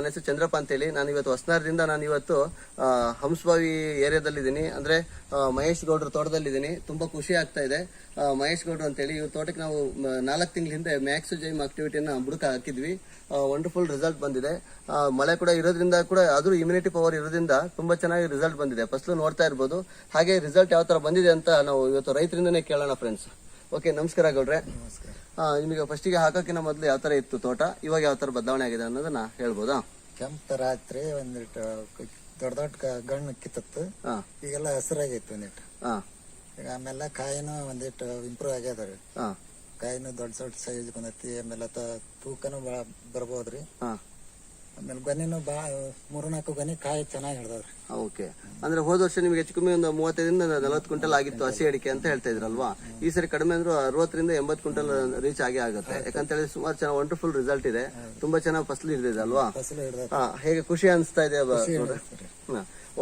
ನನ್ನ ಹೆಸರು ಚಂದ್ರಪ್ಪ ಅಂತೇಳಿ. ನಾನು ಇವತ್ತು ಹೊಸನಗರದಿಂದ ನಾನು ಇವತ್ತು ಹಂಸಭಾವಿ ಏರಿಯಾದಲ್ಲಿದ್ದೀನಿ, ಅಂದರೆ ಮಹೇಶ್ ಗೌಡ್ರ ತೋಟದಲ್ಲಿದ್ದೀನಿ. ತುಂಬ ಖುಷಿ ಆಗ್ತಾ ಇದೆ. ಮಹೇಶ್ ಗೌಡ್ರು ಅಂತೇಳಿ ಇವ್ರ ತೋಟಕ್ಕೆ ನಾವು 4 ತಿಂಗಳ ಹಿಂದೆ ಮ್ಯಾಕ್ಸ್ ಜೈಮ್ ಆಕ್ಟಿವಿಟಿಯನ್ನು ಬುಡಕ ಹಾಕಿದ್ವಿ. ವಂಡರ್ಫುಲ್ ರಿಸಲ್ಟ್ ಬಂದಿದೆ. ಮಳೆ ಕೂಡ ಇರೋದ್ರಿಂದ ಕೂಡ ಆದರೂ ಇಮ್ಯುನಿಟಿ ಪವರ್ ಇರೋದ್ರಿಂದ ತುಂಬ ಚೆನ್ನಾಗಿ ರಿಸಲ್ಟ್ ಬಂದಿದೆ. ಫಸಲು ನೋಡ್ತಾ ಇರ್ಬೋದು. ಹಾಗೆ ರಿಸಲ್ಟ್ ಯಾವ ಥರ ಬಂದಿದೆ ಅಂತ ನಾವು ಇವತ್ತು ರೈತರಿಂದನೇ ಕೇಳೋಣ ಫ್ರೆಂಡ್ಸ್. ಓಕೆ, ನಮಸ್ಕಾರ ಗೌಡ್ರೆ. ನಮಸ್ಕಾರ. ನಿಮಗೆ ಫಸ್ಟಿಗೆ ಹಾಕೋಕ್ಕಿಂತ ಮೊದಲು ಯಾವ ಥರ ಇತ್ತು ತೋಟ, ಇವಾಗ ಯಾವ ಥರ ಬದಲಾವಣೆ ಆಗಿದೆ ಅನ್ನೋದನ್ನ ಹೇಳ್ಬೋದಾ? ಕೆಂಪ್ ತರ ಆತ್ರಿ, ಒಂದಿಟ್ಟು ದೊಡ್ಡ ದೊಡ್ಡ ಗಣ್ಣು ಕಿತ್ತತ್ತು. ಈಗೆಲ್ಲ ಹಸಿರಾಗೈತಿ ಒಂದಿಟ್ಟು. ಈಗ ಆಮೇಲೆ ಕಾಯಿನೂ ಒಂದಿಟ್ಟು ಇಂಪ್ರೂವ್ ಆಗ್ಯದ್ರಿ. ಕಾಯಿನೂ ದೊಡ್ಡ ದೊಡ್ಡ ಸೈಜ್ ಬಂದೈತಿ. ಆಮೇಲೆ ತೂಕನು ಬರ್ಬೋದ್ರಿ. ಆಮೇಲೆ ಗೊನೆನೂ 3-4 ಗೊನೆ ಕಾಯಿ ಚೆನ್ನಾಗಿ ಹಿಡ್ದವ್ರಿ. ಓಕೆ, ಅಂದ್ರೆ ಹೋದ ವರ್ಷ ನಿಮ್ಗೆ ಹೆಚ್ಚು ಕಮ್ಮಿ ಒಂದು 35ರಿಂದ 40 ಕ್ವಿಂಟಲ್ ಆಗಿತ್ತು ಹಸಿ ಅಡಿಕೆ ಅಂತ ಹೇಳ್ತಾ ಇದ್ರಲ್ವಾ? ಈ ಸರಿ ಕಡಿಮೆ ಅಂದ್ರೂ 60ರಿಂದ 80 ಕ್ವಿಂಟಲ್ ರೀಚ್ ಆಗುತ್ತೆ. ಯಾಕಂತ ಹೇಳಿ ಸುಮಾರು ಚೆನ್ನಾಗಿ ವಂಡರ್ಫುಲ್ ರಿಸಲ್ಟ್ ಇದೆ. ತುಂಬಾ ಚೆನ್ನಾಗಿ ಫಸಲು ಹಿಡಿದಿದೆ ಅಲ್ವಾ? ಹೇಗೆ ಖುಷಿ ಅನಿಸ್ತಾ ಇದೆ?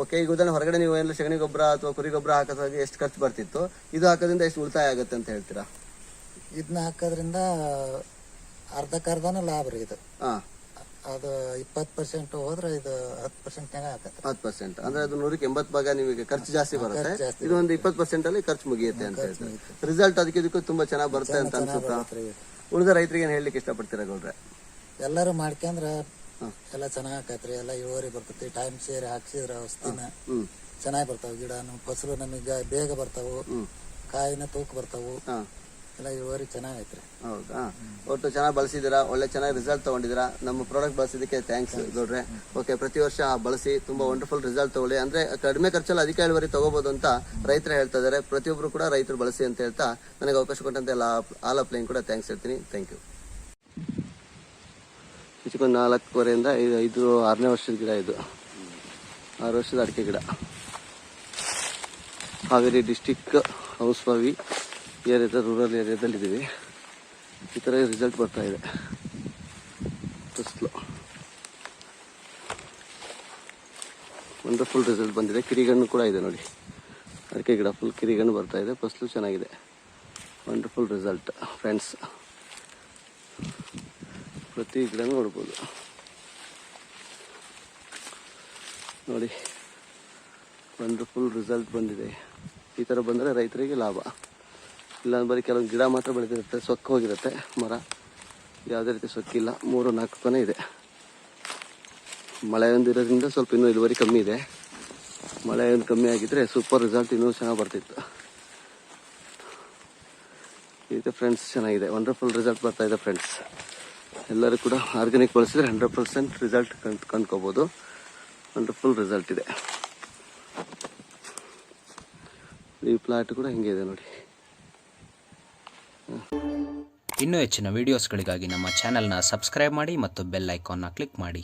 ಓಕೆ, ಈಗ ಉದಾಹರಣೆ ಹೊರಗಡೆ ನೀವು ಎಲ್ಲ ಸಗಣಿ ಗೊಬ್ಬರ ಅಥವಾ ಕುರಿ ಗೊಬ್ಬರ ಹಾಕೋದಾಗ ಎಷ್ಟು ಖರ್ಚು ಬರ್ತಿತ್ತು, ಇದು ಹಾಕೋದ್ರಿಂದ ಎಷ್ಟು ಉಳಿತಾಯ ಆಗುತ್ತೆ ಅಂತ ಹೇಳ್ತೀರಾ? ಇದನ್ನ ಹಾಕೋದ್ರಿಂದ ಅರ್ಧಕ್ಕರ್ಧನೂ ಲಾಭ ರೀ. ಇದು ಅದು 20% ಹೋದ್ರೆ ಇದು 10%ನಾಗ ಆಗತ್ತೆ. 10% ಅಂದ್ರೆ ಅದು 100ಕ್ಕೆ 80 ಭಾಗ ನಿಮಗೆ ಖರ್ಚು ಜಾಸ್ತಿ ಬರುತ್ತೆ. ಇದು ಒಂದು 20% ಅಲ್ಲಿ ಖರ್ಚು ಮುಗಿಯುತ್ತೆ ಅಂತ ಹೇಳ್ತಾರೆ. ರಿಸಲ್ಟ್ ಅದಕ್ಕೆ ಇದಕ್ಕೂ ತುಂಬಾ ಚೆನ್ನಾಗಿ ಬರುತ್ತೆ ಅಂತ ಅನ್ಸುತ್ತಾ? ಉಳಿದ ರೈತರಿಗೆ ಏನ್ ಹೇಳಲಿಕ್ಕೆ ಇಷ್ಟಪಡ್ತೀರಾ ಗೌಡ್ರೆ? ಎಲ್ಲರೂ ಮಾಡ್ಕೊಂಡ್ರ ಎಲ್ಲ ಚೆನ್ನಾಗ್ ಆಕತ್ರಿ. ಎಲ್ಲ ಇಳುವರಿ ಬರ್ತೈತಿ. ಟೈಮ್ ಸೇರಿ ಹಾಕ್ಸಿದ್ರ ಔಷಧಿನ ಚೆನ್ನಾಗಿ ಬರ್ತಾವ. ಗಿಡನು ಫಸಲು ನಮಗೆ ಬೇಗ ಬರ್ತಾವು. ಕಾಯಿನ ತೂಕ ಬರ್ತಾವು. ಎಲ್ಲ ಇಳುವರಿ ಚೆನ್ನಾಗೈತ್ರಿ. ಹೌದಾ? ಒಟ್ಟು ಚೆನ್ನಾಗಿ ಬಳಸಿದಿರಾ, ಒಳ್ಳೆ ಚೆನ್ನಾಗಿ ರಿಸಲ್ಟ್ ತಗೊಂಡಿದ್ದೀರಾ. ನಮ್ಮ ಪ್ರಾಡಕ್ಟ್ ಬಳಸಿದಕ್ಕೆ ಥ್ಯಾಂಕ್ಸ್ ಗೌಡ್ರೆ. ಓಕೆ, ಪ್ರತಿ ವರ್ಷ ಬಳಸಿ ತುಂಬಾ ವಂಡರ್ಫುಲ್ ರಿಸಲ್ಟ್ ತಗೊಳ್ಳಿ. ಅಂದ್ರೆ ಕಡಿಮೆ ಖರ್ಚಲ್ಲಿ ಅಧಿಕ ಇಳುವರಿ ತಗೋಬಹುದು ಅಂತ ರೈತರು ಹೇಳ್ತಾ ಇದಾರೆ. ಪ್ರತಿಯೊಬ್ರು ಕೂಡ ರೈತರು ಬಳಸಿ ಅಂತ ಹೇಳ್ತಾ ನನಗೆ ಅವಕಾಶ ಕೊಟ್ಟಂತೆ ಆಲ್ ಅಪ್ಲೈನ್ ಕೂಡ ಥ್ಯಾಂಕ್ಸ್ ಹೇಳ್ತೀನಿ. Thank you. ಹೆಚ್ಚು 4.5 5 6ನೇ ವರ್ಷದ ಗಿಡ ಇದು. 6 ವರ್ಷದ ಅಡಿಕೆ ಗಿಡ. ಹಾವೇರಿ ಡಿಸ್ಟಿಕ್ ಹಂಸಭಾವಿ ಏರಿಯಾದ ರೂರಲ್ ಏರಿಯಾದಲ್ಲಿದ್ದೀವಿ. ಈ ಥರ ರಿಸಲ್ಟ್ ಬರ್ತಾ ಇದೆ. ಫಸಲು ವಂಡರ್ಫುಲ್ ರಿಸಲ್ಟ್ ಬಂದಿದೆ. ಕಿರಿಗಣ್ಣು ಕೂಡ ಇದೆ ನೋಡಿ. ಅಡಿಕೆ ಗಿಡ ಫುಲ್ ಕಿರಿಗಣ್ಣು ಬರ್ತಾ ಇದೆ. ಫಸಲು ಚೆನ್ನಾಗಿದೆ. Wonderful result friends. ಪ್ರತಿ ಗಿಡನೂ ನೋಡ್ಬೋದು ನೋಡಿ. ವಂಡರ್ಫುಲ್ ರಿಸಲ್ಟ್ ಬಂದಿದೆ. ಈ ಥರ ಬಂದರೆ ರೈತರಿಗೆ ಲಾಭ. ಇಲ್ಲಾಂದ್ರೆ ಬರೀ ಕೆಲವೊಂದು ಗಿಡ ಮಾತ್ರ ಬೆಳೆದಿರುತ್ತೆ, ಸೊಕ್ಕು ಹೋಗಿರುತ್ತೆ ಮರ. ಯಾವುದೇ ರೀತಿ ಸೊಕ್ಕಿಲ್ಲ. 3-4 ಕೊನೆ ಇದೆ. ಮಳೆ ಒಂದಿರೋದ್ರಿಂದ ಸ್ವಲ್ಪ ಇನ್ನೂ ಇಳುವರಿ ಕಮ್ಮಿ ಇದೆ. ಮಳೆ ಒಂದು ಕಮ್ಮಿ ಆಗಿದ್ರೆ ಸೂಪರ್ ರಿಸಲ್ಟ್ ಇನ್ನೂ ಚೆನ್ನಾಗಿ ಬರ್ತಿತ್ತು. ಈಗ ಫ್ರೆಂಡ್ಸ್ ಚೆನ್ನಾಗಿದೆ. ವಂಡರ್ಫುಲ್ ರಿಸಲ್ಟ್ ಬರ್ತಾ ಇದೆ ಫ್ರೆಂಡ್ಸ್. ಎಲ್ಲರೂ ಕೂಡ ಆರ್ಗ್ಯಾನಿಕ್ ಬಳಸಿದ್ರೆ 100% ರಿಸಲ್ಟ್ ಕಂಡ್ಕೋಬೋದು. ವಂಡರ್ಫುಲ್ ರಿಸಲ್ಟ್ ಇದೆ. ಈ ಪ್ಲಾಟ್ ಕೂಡ ಹಿಂಗೆ ಇದೆ ನೋಡಿ. ಇನ್ನೂ ಹೆಚ್ಚಿನ ವಿಡಿಯೋಸ್ಗಳಿಗಾಗಿ ನಮ್ಮ ಚಾನೆಲ್ನ ಸಬ್ಸ್ಕ್ರೈಬ್ ಮಾಡಿ ಮತ್ತು ಬೆಲ್ ಐಕಾನ್ನ ಕ್ಲಿಕ್ ಮಾಡಿ.